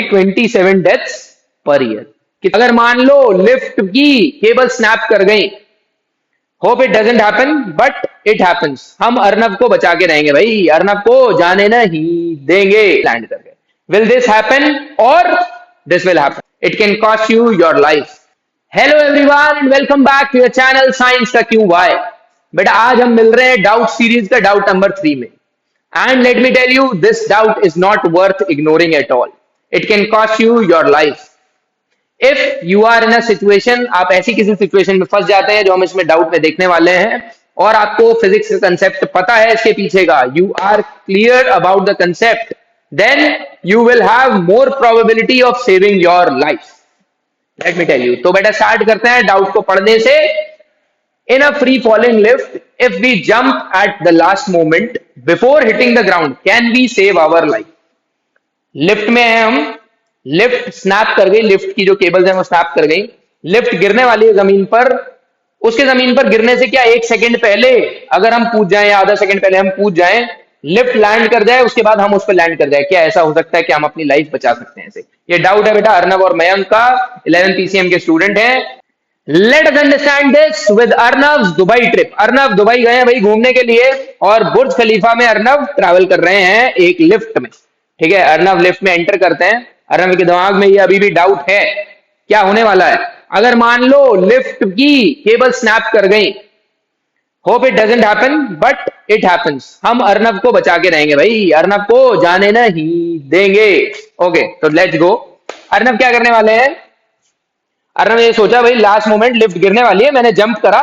27 deaths per year. अगर मान लो lift की केबल स्नैप कर गई, hope it doesn't happen but it happens, हम अर्नब को बचा के रहेंगे भाई, अर्नब को जाने नहीं देंगे। लैंड कर गए, विल दिस हैपन और this will happen, it can cost you your life. Hello everyone and welcome back to your channel science का क्यों वाई। बेटा आज हम मिल रहे हैं डाउट सीरीज का डाउट नंबर 3 में। And let me tell you, this doubt is not worth ignoring at all. It can cost you your life. If you are in a situation, आप ऐसी किसी सिचुएशन में फंस जाते हैं जो हम इसमें डाउट में देखने वाले हैं, और आपको फिजिक्स का कंसेप्ट पता है इसके पीछे का, you are clear about the concept, then you will have more probability of saving your life. Let me tell you. तो बेटा स्टार्ट करते हैं डाउट को पढ़ने से। In a free falling lift, if we jump at the last moment before hitting the ground, can we save our life? Lift में है हम, लिफ्ट स्नैप कर गई, लिफ्ट की जो केबल्स हैं वो स्नैप कर गई, लिफ्ट गिरने वाली है जमीन पर। उसके जमीन पर गिरने से क्या एक सेकंड पहले अगर हम कूद जाएं या आधा सेकंड पहले हम कूद जाएं, लिफ्ट लैंड कर जाए, उसके बाद हम उस पर लैंड कर जाए, क्या ऐसा हो सकता है कि हम अपनी लाइफ बचा सकते हैं ऐसे? ये डाउट है बेटा अर्नब और मयंक का, 11 पीसीएम के स्टूडेंट हैं। Let us understand this with Arnab Dubai trip. Arnab Dubai गए हैं भाई घूमने के लिए, और बुर्ज खलीफा में अर्नब ट्रैवल कर रहे हैं एक लिफ्ट में। ठीक है, अर्नब लिफ्ट में एंटर करते हैं। अर्नब के दिमाग में ये अभी भी डाउट है क्या होने वाला है। अगर मान लो लिफ्ट की केबल स्नैप कर गई, hope it doesn't happen but it happens, हम अर्नब को बचा के रहेंगे भाई, अर्नब को जाने नहीं देंगे। ओके, तो लेट्स गो। अर्नब क्या करने वाले हैं? अर्नब ने सोचा भाई लास्ट मोमेंट लिफ्ट गिरने वाली है, मैंने जंप करा,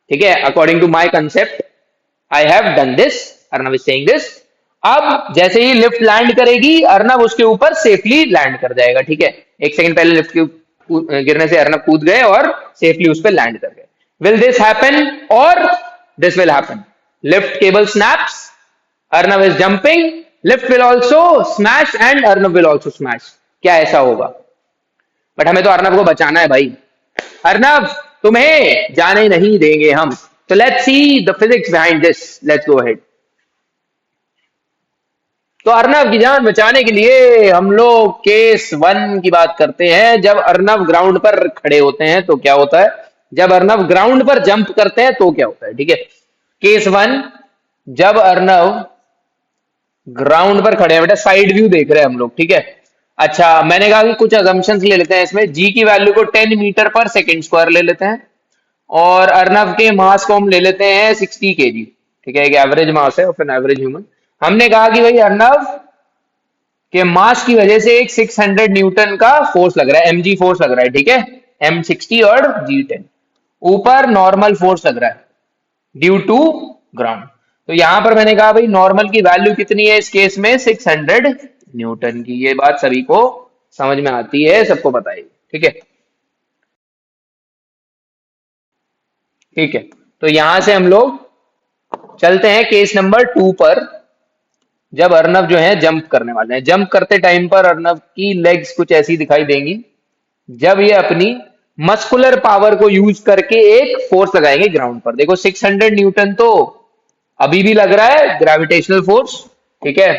ठीक है, according to my concept I have done this, Arnab is saying this. अब जैसे ही लिफ्ट लैंड करेगी अर्नब उसके ऊपर सेफली लैंड कर जाएगा। ठीक है, एक सेकंड पहले लिफ्ट के गिरने से अर्नब कूद गए और सेफली उस पर लैंड कर गए। विल दिस हैपन और this will happen? Lift cable snaps, Arnab is jumping, lift will also smash and Arnab will also smash. क्या ऐसा होगा? बट हमें तो अर्नब को बचाना है भाई, अर्नब तुम्हें जाने नहीं देंगे हम। तो let's see the physics behind this, let's go ahead. तो अर्नब की जान बचाने के लिए हम लोग केस 1 की बात करते हैं। जब अर्नब ग्राउंड पर खड़े होते हैं तो क्या होता है, जब अर्नब ग्राउंड पर जंप करते हैं तो क्या होता है। ठीक है, केस 1, जब अर्नब ग्राउंड पर खड़े हैं, बेटा साइड व्यू देख रहे हैं हम लोग। ठीक है, अच्छा मैंने कहा कि कुछ अजम्पशंस ले लेते हैं इसमें। जी की वैल्यू को 10 मीटर पर सेकेंड स्क्वायर ले लेते हैं, और अर्नब के मास को हम ले लेते हैं 60 केजी। ठीक है, एक एवरेज मास है ऑफ एन एवरेज ह्यूमन। हमने कहा कि भाई अर्नब के मास की वजह से एक 600 न्यूटन का फोर्स लग रहा है, mg फोर्स लग रहा है। ठीक है, m60 और g10, ऊपर नॉर्मल फोर्स लग रहा है ड्यू टू ग्राउंड। तो यहां पर मैंने कहा भाई नॉर्मल की वैल्यू कितनी है इस केस में, 600 न्यूटन की। ये बात सभी को समझ में आती है, सबको पता है। ठीक है, ठीक है, तो यहां से हम लोग चलते हैं केस नंबर 2 पर। जब अर्नब जो है जंप करने वाले हैं, जंप करते टाइम पर अर्नब की लेग्स कुछ ऐसी दिखाई देंगी जब ये अपनी मस्कुलर पावर को यूज करके एक फोर्स लगाएंगे ग्राउंड पर। देखो 600 न्यूटन तो अभी भी लग रहा है, ग्रेविटेशनल फोर्स, ठीक है,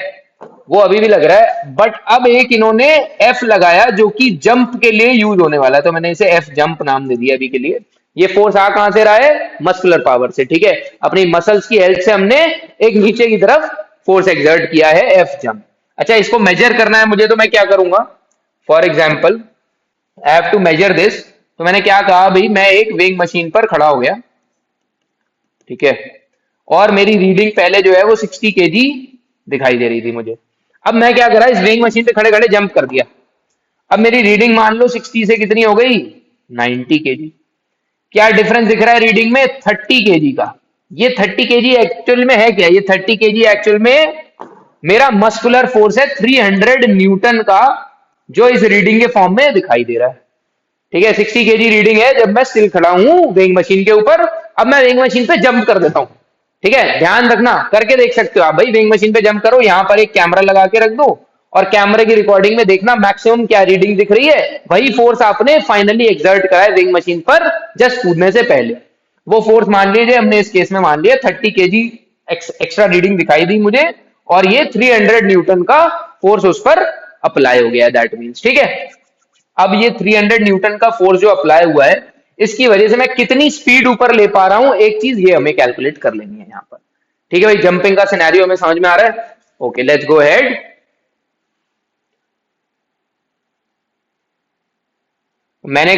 वो अभी भी लग रहा है, बट अब एक इन्होंने एफ लगाया जो कि जंप के लिए यूज होने वाला है, तो मैंने इसे एफ जंप नाम दे दिया अभी के लिए। ये फोर्स आ कहां से रहा है? मस्कुलर पावर से। ठीक है, अपनी मसल्स की हेल्प से हमने एक नीचे की तरफ फोर्स एक्सर्ट किया है, एफ जंप। अच्छा, इसको मेजर करना है मुझे, तो मैं क्या करूंगा? For example I have to measure this. तो मैंने क्या कहा भाई, मैं एक वेइंग मशीन पर खड़ा हो गया, ठीक है, और मेरी रीडिंग पहले जो है वो 60 केजी दिखाई दे रही थी मुझे। अब मैं क्या करा, इस वेइंग मशीन पे खड़े खड़े जंप कर दिया। अब मेरी रीडिंग मान लो 60 से कितनी हो गई? 90 केजी। क्या डिफरेंस दिख रहा है रीडिंग में? 30 केजी का। ये 30 केजी एक्चुअल में है क्या? ये 30 केजी एक्चुअल में मेरा मस्कुलर फोर्स है 300 न्यूटन का, जो इस रीडिंग के फॉर्म में दिखाई दे रहा है। ठीक है, 60 केजी रीडिंग है जब मैं स्टिल खड़ा हूं वेइंग मशीन के ऊपर। अब मैं वेइंग मशीन पे जंप कर देता हूं। ठीक है, ध्यान रखना, करके देख सकते हो आप भाई, वेइंग मशीन पे जंप करो, यहां पर एक कैमरा लगा के रख दो और कैमरे की रिकॉर्डिंग में देखना मैक्सिमम क्या रीडिंग दिख रही है। वही फोर्स आपने फाइनली एक्सर्ट करा है वेइंग मशीन पर जस्ट कूदने से पहले। वो फोर्स मान लीजिए हमने इस केस में मान लिया 30 केजी एक्स्ट्रा रीडिंग दिखाई दी मुझे, और ये 300 न्यूटन का फोर्स उस पर अप्लाई हो गया, दैट मीन्स। ठीक है, अब ये 300 न्यूटन का फोर्स जो अप्लाई हुआ है, इसकी वजह से मैं कितनी स्पीड ऊपर ले पा रहा हूं, एक चीज ये हमें कैलकुलेट कर लेनी है यहाँ पर। ठीक है भाई, जंपिंग का सिनेरियो हमें समझ में आ रहा है? Okay, let's go ahead. मैंने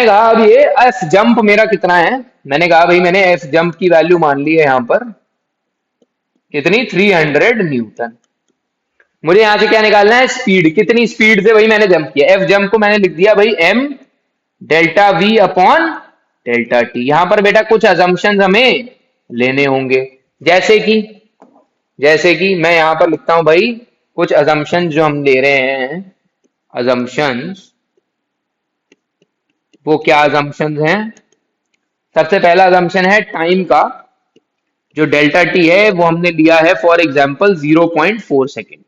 कहा अब ये एफ जंप मेरा कितना है, मैंने कहा भाई मैंने एफ जंप की वैल्यू मान ली है यहां पर कितनी, 300 न्यूटन। मुझे यहां से क्या निकालना है, स्पीड, कितनी स्पीड से भाई मैंने जंप किया। एफ जंप को मैंने लिख दिया भाई M delta V upon delta T. यहां पर बेटा कुछ अजम्पशंस हमें लेने होंगे, जैसे कि मैं यहां पर लिखता हूं भाई कुछ अजम्पशंस जो हम ले रहे हैं। अजम्पशंस, वो क्या अजम्पशंस हैं? सबसे पहला अजम्पशन है टाइम का, जो डेल्टा टी है वो हमने लिया है फॉर एग्जांपल 0.4 सेकेंड।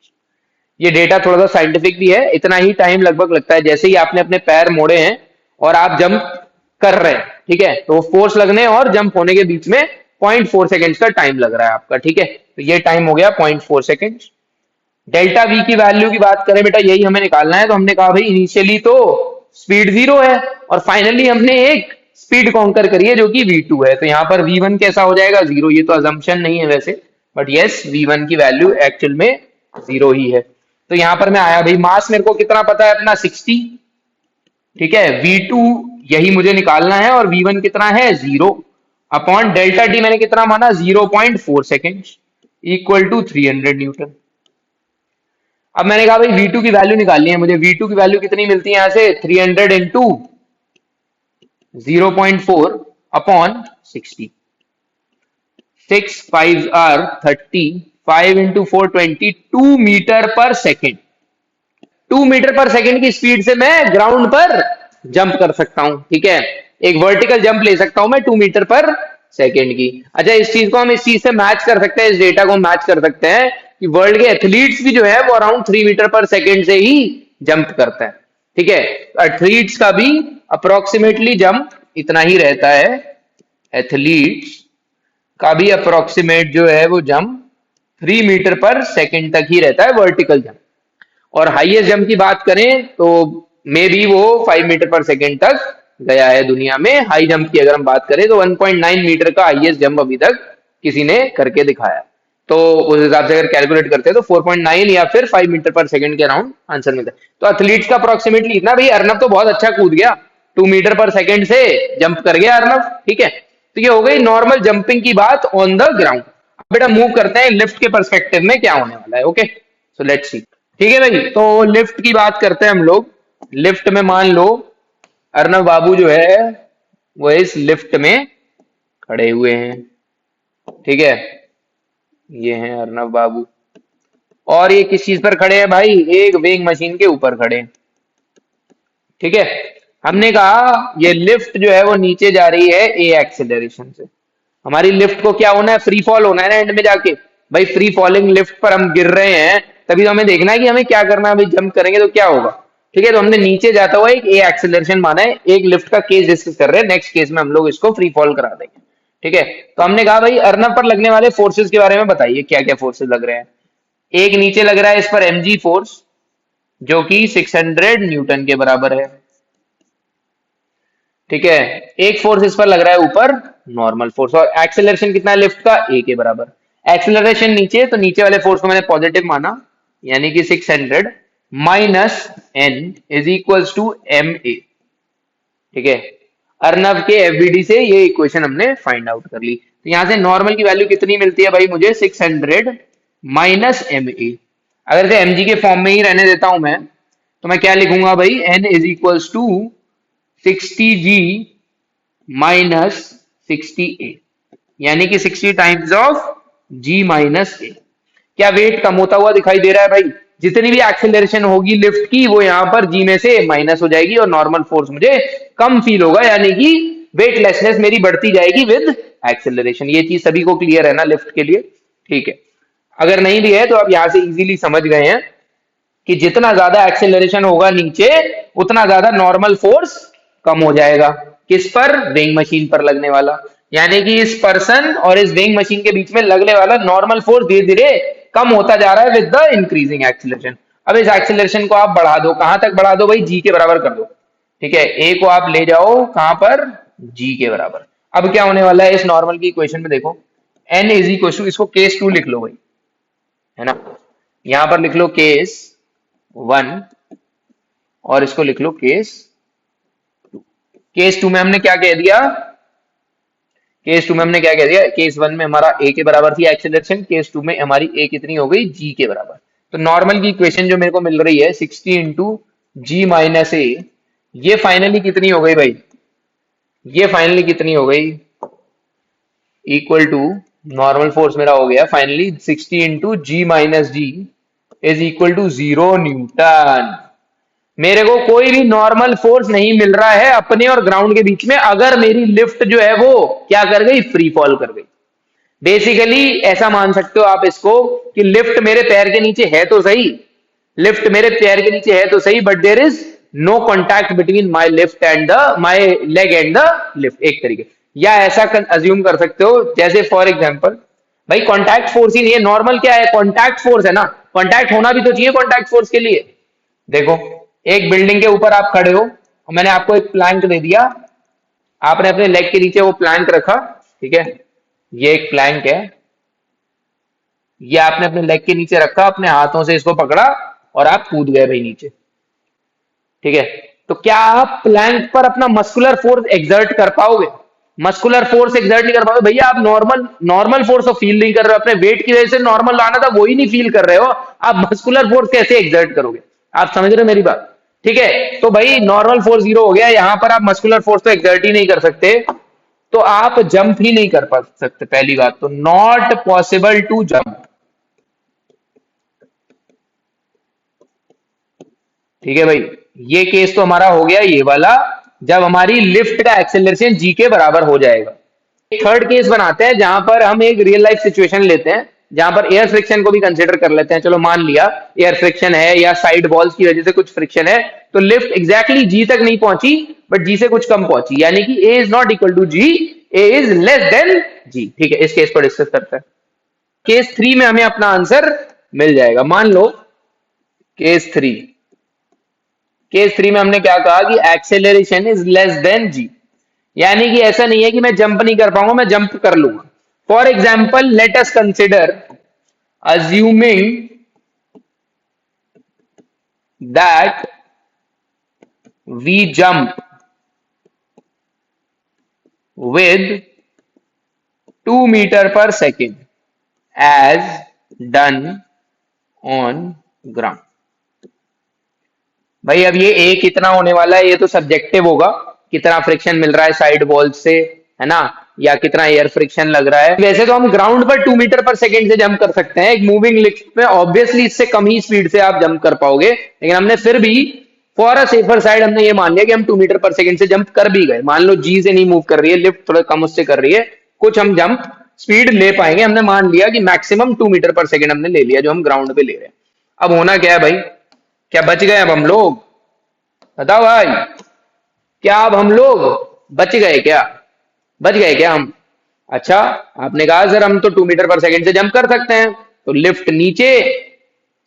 ये डेटा थोड़ा सा साइंटिफिक भी है, इतना ही टाइम लगभग लगता है जैसे ही आपने अपने पैर मोड़े हैं और आप जंप कर रहे हैं। ठीक है, तो फोर्स लगने और जंप होने के बीच में 0.4 सेकेंड का टाइम लग रहा है आपका। ठीक है, तो ये टाइम हो गया 0.4 सेकेंड। डेल्टा वी की वैल्यू की बात करें बेटा, यही हमें निकालना है। तो हमने कहा भाई इनिशियली तो स्पीड 0 है और फाइनली हमने एक स्पीड कॉन्कर करी है जो कि v2 है। तो यहाँ पर v1 कैसा हो जाएगा, 0। ये तो अजम्पशन नहीं है वैसे, बट यस v1 की वैल्यू एक्चुअल में 0 ही है। तो यहाँ पर मैं आया भाई, मास मेरे को कितना पता है अपना, 60। ठीक है, v2 यही मुझे निकालना है और v1 कितना है, 0 अपॉन डेल्टा टी मैंने कितना माना, 0.4 सेकेंड इक्वल टू 300 न्यूटन। अब मैंने कहा भाई v2 की वैल्यू निकालनी है मुझे। v2 की वैल्यू कितनी मिलती है यहां से, 300 into 0.4 upon 60। 6 5 are 30, 5 into 4 20, 2 metre per second. 2 metre per second की स्पीड से मैं ग्राउंड पर जंप कर सकता हूं। ठीक है, एक वर्टिकल जंप ले सकता हूं मैं 2 मीटर पर सेकेंड की। अच्छा, इस चीज को हम इस चीज से मैच कर सकते हैं, इस डेटा को मैच कर सकते हैं कि वर्ल्ड के एथलीट्स भी जो है वो अराउंड 3 मीटर पर सेकेंड से ही जंप करते हैं। ठीक है, एथलीट्स का भी अप्रोक्सीमेटली जंप इतना ही रहता है। एथलीट्स का भी अप्रोक्सीमेट जो है वो जंप 3 मीटर पर सेकेंड तक ही रहता है, वर्टिकल जंप। और हाईएस्ट जंप की बात करें तो मे भी वो 5 मीटर पर सेकेंड तक गया है दुनिया में। हाई जंप की अगर हम बात करें तो 1.9 मीटर का हाईएस्ट जंप अभी तक किसी ने करके दिखाया। तो उस हिसाब से अगर कैलकुलेट करते हैं तो 4.9 या फिर 5 मीटर पर सेकेंड के अराउंड आंसर मिलता है। तो एथलीट्स का अप्रोक्सीमेटली इतना। भाई अर्नब तो बहुत अच्छा कूद गया, 2 मीटर पर सेकेंड से जंप कर गया अर्नब। ठीक है, तो ये हो गई नॉर्मल जंपिंग की बात ऑन द ग्राउंड। अब बेटा मूव करते हैं लिफ्ट के परस्पेक्टिव में क्या होने वाला है। Okay, so let's see. ठीक है भाई, तो लिफ्ट की बात करते हैं हम लोग। लिफ्ट में मान लो अर्नब बाबू जो है वो इस लिफ्ट में खड़े हुए हैं। ठीक है, ये हैं अर्नब बाबू और ये किस चीज पर खड़े हैं भाई, एक वेइंग मशीन के ऊपर खड़े हैं। ठीक है, हमने कहा ये लिफ्ट जो है वो नीचे जा रही है ए एक्सेलरेशन से। हमारी लिफ्ट को क्या होना है, फ्री फॉल होना है ना एंड में जाके। भाई फ्री फॉलिंग लिफ्ट पर हम गिर रहे हैं, तभी तो हमें देखना है कि हमें क्या करना है। भाई जंप करेंगे तो क्या होगा। ठीक है, तो हमने नीचे जाता हुआ एक ए एक्सेलरेशन माना है। एक लिफ्ट का केस डिस्कस कर रहे हैं, नेक्स्ट केस में हम लोग इसको फ्री फॉल करा देंगे। ठीक है, तो हमने कहा भाई अर्नब पर लगने वाले फोर्सेस के बारे में बताइए, क्या क्या फोर्सेस लग रहे हैं। एक नीचे लग रहा है इस पर mg फोर्स जो कि 600 न्यूटन के बराबर है। ठीक है, एक फोर्स इस पर लग रहा है ऊपर, नॉर्मल फोर्स। और एक्सेलरेशन कितना है लिफ्ट का, a के बराबर। एक्सेलरेशन नीचे, तो नीचे वाले फोर्स को मैंने पॉजिटिव माना, यानी कि 600 minus n is equals to ma। ठीक है, अर्नब के एफबीडी से ये इक्वेशन हमने फाइंड आउट कर ली। तो यहां से नॉर्मल की वैल्यू कितनी मिलती है भाई मुझे, 600 माइनस ma। अगर इसे mg के फॉर्म में ही रहने देता हूं मैं, तो मैं क्या लिखूंगा भाई, n is equals to 60g minus 60a, यानी कि 60 times of g minus a। क्या वेट कम होता हुआ दिखाई दे रहा है भाई, जितनी भी एक्सेलरेशन होगी लिफ्ट की वो यहां पर g में से माइनस हो जाएगी और नॉर्मल फोर्स मुझे कम फील होगा, यानी कि वेटलेसनेस मेरी बढ़ती जाएगी विद एक्सेलरेशन। ये चीज सभी को क्लियर है ना लिफ्ट के लिए। ठीक है, अगर नहीं भी है तो आप यहां से इजीली समझ गए हैं कि जितना ज्यादा एक्सेलरेशन होगा नीचे उतना ज्यादा नॉर्मल फोर्स कम हो जाएगा। किस पर, वेइंग मशीन पर लगने वाला। यानी कि इस पर्सन और इस वेइंग मशीन के बीच में लगने वाला नॉर्मल फोर्स धीरे धीरे कम होता जा रहा है विद द इंक्रीजिंग एक्सीलरेशन। अब इस एक्सीलरेशन को आप बढ़ा दो, कहां तक बढ़ा दो भाई, जी के बराबर कर दो। ठीक है, ए को आप ले जाओ कहां पर, जी के बराबर। अब क्या होने वाला है इस नॉर्मल की इक्वेशन में, देखो एन इज इक्वल टू, इसको केस 2 लिख लो भाई, है ना, यहां पर लिख लो केस 1 और इसको लिख लो केस 2। केस 2 में हमने क्या कह दिया, केस 2 में हमने क्या कह दिया, केस 1 में हमारा ए के बराबर थी एक्सेलरेशन, केस 2 में हमारी ए कितनी हो गई, जी के बराबर। तो नॉर्मल की इक्वेशन जो मेरे को मिल रही है 60 इंटू जी माइनस ए, ये फाइनली कितनी हो गई भाई, ये फाइनली कितनी हो गई, इक्वल टू नॉर्मल फोर्स मेरा हो गया finally 60 into G minus G is equal to 0 newton. मेरे को कोई भी नॉर्मल फोर्स नहीं मिल रहा है अपने और ग्राउंड के बीच में, अगर मेरी लिफ्ट जो है वो क्या कर गई, फ्री फॉल कर गई। बेसिकली ऐसा मान सकते हो आप इसको कि लिफ्ट मेरे पैर के नीचे है तो सही, लिफ्ट मेरे पैर के नीचे है तो सही, but there is no contact between my lift and the my leg and the lift, एक तरीके। या ऐसा अज्यूम कर सकते हो जैसे फॉर एग्जाम्पल भाई कॉन्टैक्ट फोर्स ही नहीं है, नॉर्मल क्या है, कॉन्टैक्ट फोर्स है ना, कॉन्टैक्ट होना भी तो चाहिए कॉन्टैक्ट फोर्स के लिए। देखो एक बिल्डिंग के ऊपर आप खड़े हो और मैंने आपको एक प्लैंक दे दिया, आपने अपने लेग के नीचे वो प्लैंक रखा, ठीक है, ये एक प्लैंक है, ये आपने अपने लेग के नीचे रखा, अपने हाथों से इसको पकड़ा और आप कूद गए भाई नीचे। ठीक है, तो क्या आप प्लैंक पर अपना मस्कुलर फोर्स एक्सर्ट कर पाओगे, मस्कुलर फोर्स एक्सर्ट नहीं कर पाओगे भैया। आप नॉर्मल नॉर्मल फोर्स तो फील नहीं कर रहे हो, अपने वेट की वजह से नॉर्मल लाना था वही नहीं फील कर रहे हो, आप मस्कुलर फोर्स कैसे एक्सर्ट करोगे, आप समझ रहे हो मेरी बात। ठीक है, तो भाई नॉर्मल फोर्स 0 हो गया, यहां पर आप मस्कुलर फोर्स तो एक्सर्ट ही नहीं कर सकते, तो आप जंप ही नहीं कर पा सकते, पहली बात तो नॉट पॉसिबल टू जंप। ठीक है भाई, ये केस तो हमारा हो गया ये वाला, जब हमारी लिफ्ट का एक्सेलरेशन जी के बराबर हो जाएगा। थर्ड केस बनाते हैं जहां पर हम एक रियल लाइफ सिचुएशन लेते हैं, जहां पर एयर फ्रिक्शन को भी कंसीडर कर लेते हैं। चलो मान लिया एयर फ्रिक्शन है या साइड वॉल्स की वजह से कुछ फ्रिक्शन है, तो लिफ्ट एग्जैक्टली जी तक नहीं पहुंची बट जी से कुछ कम पहुंची, यानी कि A is not equal to G, A is less than G. ठीक है, इस केस पर डिस्कस करते हैं। केस 3 में हमें अपना आंसर मिल जाएगा। मान लो केस 3, केस 3 में हमने क्या कहा कि एक्सेलरेशन इज लेस देन जी, यानी कि ऐसा नहीं है कि मैं जंप नहीं कर पाऊंगा, मैं जंप कर लूंगा। For example let us consider assuming that we jump with 2 metre per second as done on ground. भाई अब ये ए कितना होने वाला है, ये तो सब्जेक्टिव होगा, कितना फ्रिक्शन मिल रहा है साइड वॉल से, है ना, या कितना एयर फ्रिक्शन लग रहा है। वैसे तो हम ग्राउंड पर 2 मीटर पर सेकेंड से जंप कर सकते हैं, एक मूविंग लिफ्ट में ऑब्वियसली इससे कम ही स्पीड से आप जंप कर पाओगे, लेकिन हमने फिर भी फॉर अ सेफर साइड हमने ये मान लिया कि हम 2 मीटर पर सेकेंड से जंप कर भी गए। मान लो जी से नहीं मूव कर रही है लिफ्ट, थोड़ा कम उससे कर रही है, कुछ हम जंप स्पीड ले पाएंगे, हमने मान लिया कि मैक्सिमम 2 मीटर पर सेकेंड हमने ले लिया जो हम ग्राउंड पे ले रहे हैं। अब होना क्या है भाई, क्या बच गए अब हम लोग, बताओ भाई, क्या अब हम लोग बच गए, क्या बच गए क्या हम। अच्छा, आपने कहा सर हम तो 2 मीटर पर सेकेंड से जंप कर सकते हैं, तो लिफ्ट नीचे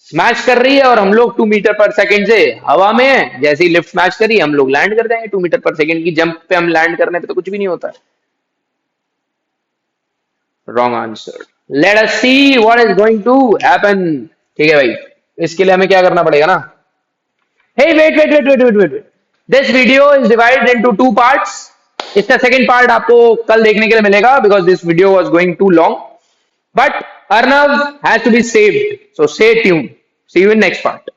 स्मैश कर रही है और हम लोग 2 मीटर पर सेकेंड से हवा में है, जैसे ही लिफ्ट स्मैश करी हम लोग लैंड कर जाएंगे 2 मीटर पर सेकेंड की जंप पे, हम लैंड करने पे तो कुछ भी नहीं होता। Wrong answer, let us see what is going to happen. ठीक है भाई, इसके लिए हमें क्या करना पड़ेगा ना, hey wait, this video is divided into 2 parts। इसका सेकंड पार्ट आपको कल देखने के लिए मिलेगा because this video was going too long, but Arnav has to be saved, so stay tuned, see you in next part।